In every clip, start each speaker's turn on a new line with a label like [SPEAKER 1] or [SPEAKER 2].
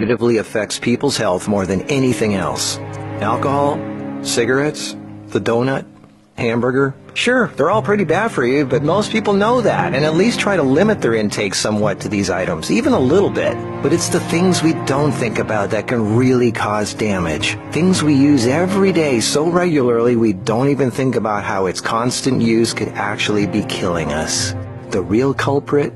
[SPEAKER 1] negatively affects people's health more than anything else. Alcohol, cigarettes, the donut, hamburger. Sure, they're all pretty bad for you, but most people know that and at least try to limit their intake somewhat to these items, even a little bit. But it's the things we don't think about that can really cause damage. Things we use every day so regularly we don't even think about how its constant use could actually be killing us. The real culprit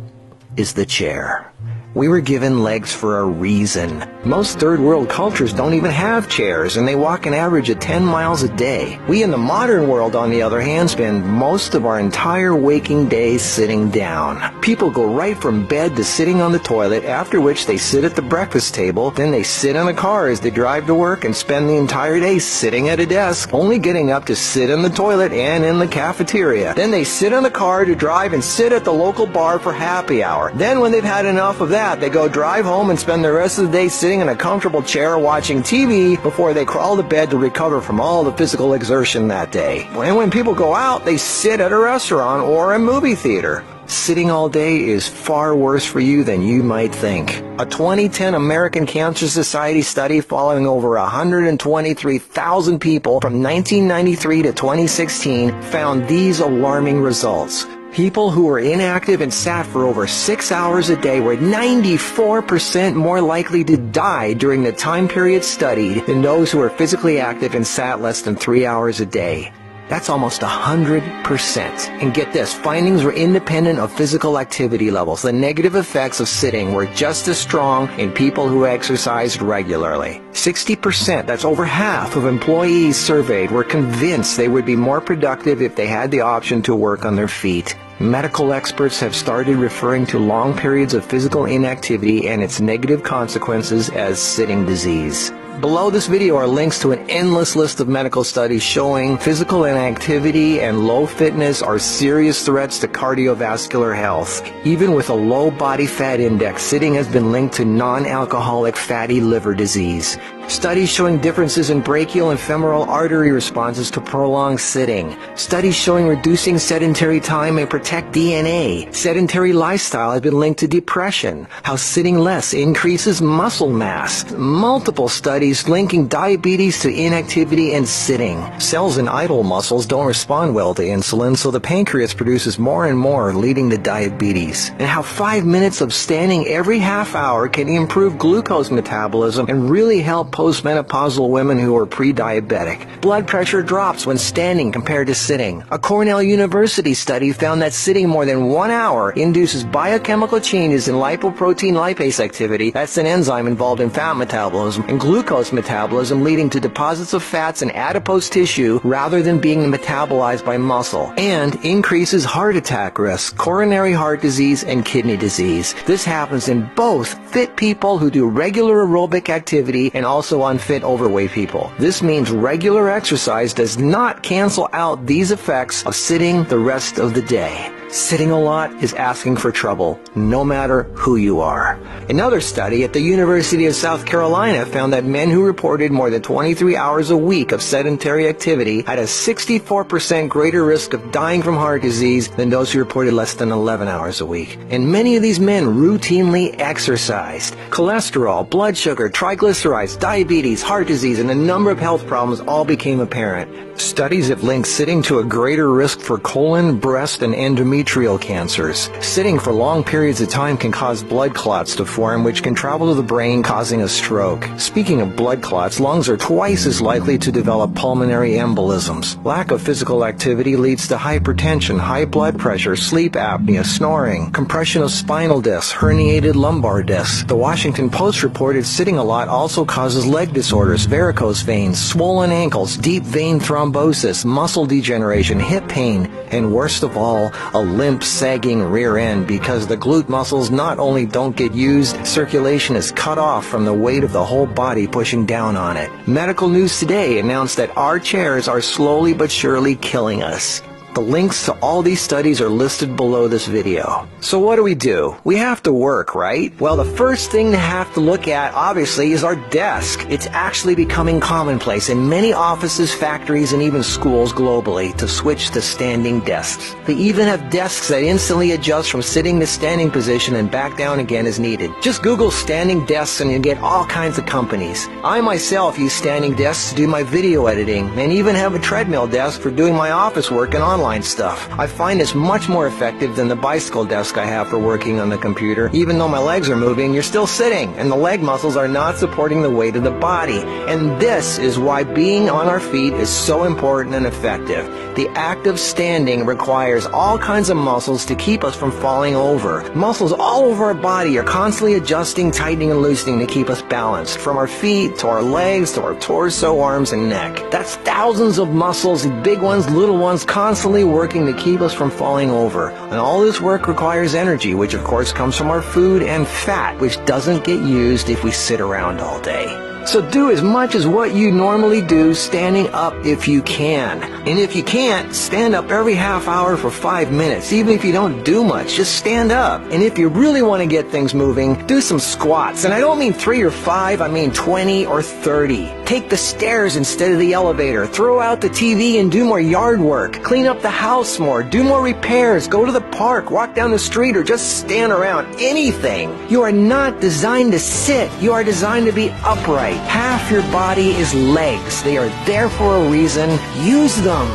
[SPEAKER 1] is the chair. We were given legs for a reason. Most third world cultures don't even have chairs, and they walk an average of 10 miles a day. We in the modern world, on the other hand, spend most of our entire waking days sitting down. People go right from bed to sitting on the toilet, after which they sit at the breakfast table, then they sit in a car as they drive to work and spend the entire day sitting at a desk, only getting up to sit in the toilet and in the cafeteria. Then they sit in the car to drive and sit at the local bar for happy hour. Then when they've had enough of that, they go drive home and spend the rest of the day sitting in a comfortable chair watching TV before they crawl to bed to recover from all the physical exertion that day. And when people go out, they sit at a restaurant or a movie theater. Sitting all day is far worse for you than you might think. A 2010 American Cancer Society study following over 123,000 people from 1993 to 2016 found these alarming results. People who were inactive and sat for over 6 hours a day were 94% more likely to die during the time period studied than those who were physically active and sat less than 3 hours a day. That's almost 100%. And get this, findings were independent of physical activity levels. The negative effects of sitting were just as strong in people who exercised regularly. 60%, that's over half of employees surveyed, were convinced they would be more productive if they had the option to work on their feet. Medical experts have started referring to long periods of physical inactivity and its negative consequences as sitting disease. Below this video are links to an endless list of medical studies showing physical inactivity and low fitness are serious threats to cardiovascular health. Even with a low body fat index, sitting has been linked to non-alcoholic fatty liver disease. Studies showing differences in brachial and femoral artery responses to prolonged sitting. Studies showing reducing sedentary time may protect DNA. Sedentary lifestyle has been linked to depression. How sitting less increases muscle mass. Multiple studies linking diabetes to inactivity and sitting. Cells in idle muscles don't respond well to insulin, so the pancreas produces more and more, leading to diabetes. And how 5 minutes of standing every half hour can improve glucose metabolism and really help postmenopausal women who are pre-diabetic. Blood pressure drops when standing compared to sitting. A Cornell University study found that sitting more than 1 hour induces biochemical changes in lipoprotein lipase activity, that's an enzyme involved in fat metabolism, and glucose metabolism, leading to deposits of fats in adipose tissue rather than being metabolized by muscle, and increases heart attack risk, coronary heart disease, and kidney disease. This happens in both fit people who do regular aerobic activity and also unfit overweight people. This means regular exercise does not cancel out these effects of sitting the rest of the day. Sitting a lot is asking for trouble, no matter who you are. Another study at the University of South Carolina found that men who reported more than 23 hours a week of sedentary activity had a 64% greater risk of dying from heart disease than those who reported less than 11 hours a week. And many of these men routinely exercised. Cholesterol, blood sugar, triglycerides, diabetes, heart disease, and a number of health problems all became apparent. Studies have linked sitting to a greater risk for colon, breast, and endometrial cancers. Sitting for long periods of time can cause blood clots to form, which can travel to the brain, causing a stroke. Speaking of blood clots, lungs are twice as likely to develop pulmonary embolisms. Lack of physical activity leads to hypertension, high blood pressure, sleep apnea, snoring, compression of spinal discs, herniated lumbar discs. The Washington Post reported sitting a lot also causes leg disorders, varicose veins, swollen ankles, deep vein thrombosis, muscle degeneration, hip pain, and worst of all, a limp, sagging rear end because the glute muscles not only don't get used, circulation is cut off from the weight of the whole body pushing down on it. Medical News Today announced that our chairs are slowly but surely killing us. The links to all these studies are listed below this video. So what do? We have to work, right? Well, the first thing to have to look at, obviously, is our desk. It's actually becoming commonplace in many offices, factories, and even schools globally to switch to standing desks. They even have desks that instantly adjust from sitting to standing position and back down again as needed. Just Google standing desks and you get all kinds of companies. I myself use standing desks to do my video editing and even have a treadmill desk for doing my office work and online stuff. I find this much more effective than the bicycle desk I have for working on the computer. Even though my legs are moving, you're still sitting, and the leg muscles are not supporting the weight of the body. And this is why being on our feet is so important and effective. The act of standing requires all kinds of muscles to keep us from falling over. Muscles all over our body are constantly adjusting, tightening, and loosening to keep us balanced, from our feet to our legs to our torso, arms, and neck. That's thousands of muscles, big ones, little ones, constantly working to keep us from falling over. And all this work requires energy, which of course comes from our food, and fat, which doesn't get used if we sit around all day. So do as much as what you normally do standing up if you can. And if you can't, stand up every half hour for 5 minutes. Even if you don't do much, just stand up. And if you really want to get things moving, do some squats. And I don't mean 3 or 5, I mean 20 or 30. Take the stairs instead of the elevator. Throw out the TV and do more yard work. Clean up the house more. Do more repairs. Go to the park. Walk down the street or just stand around. Anything. You are not designed to sit. You are designed to be upright. Half your body is legs. They are there for a reason. Use them.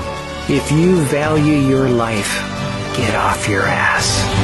[SPEAKER 1] If you value your life, get off your ass.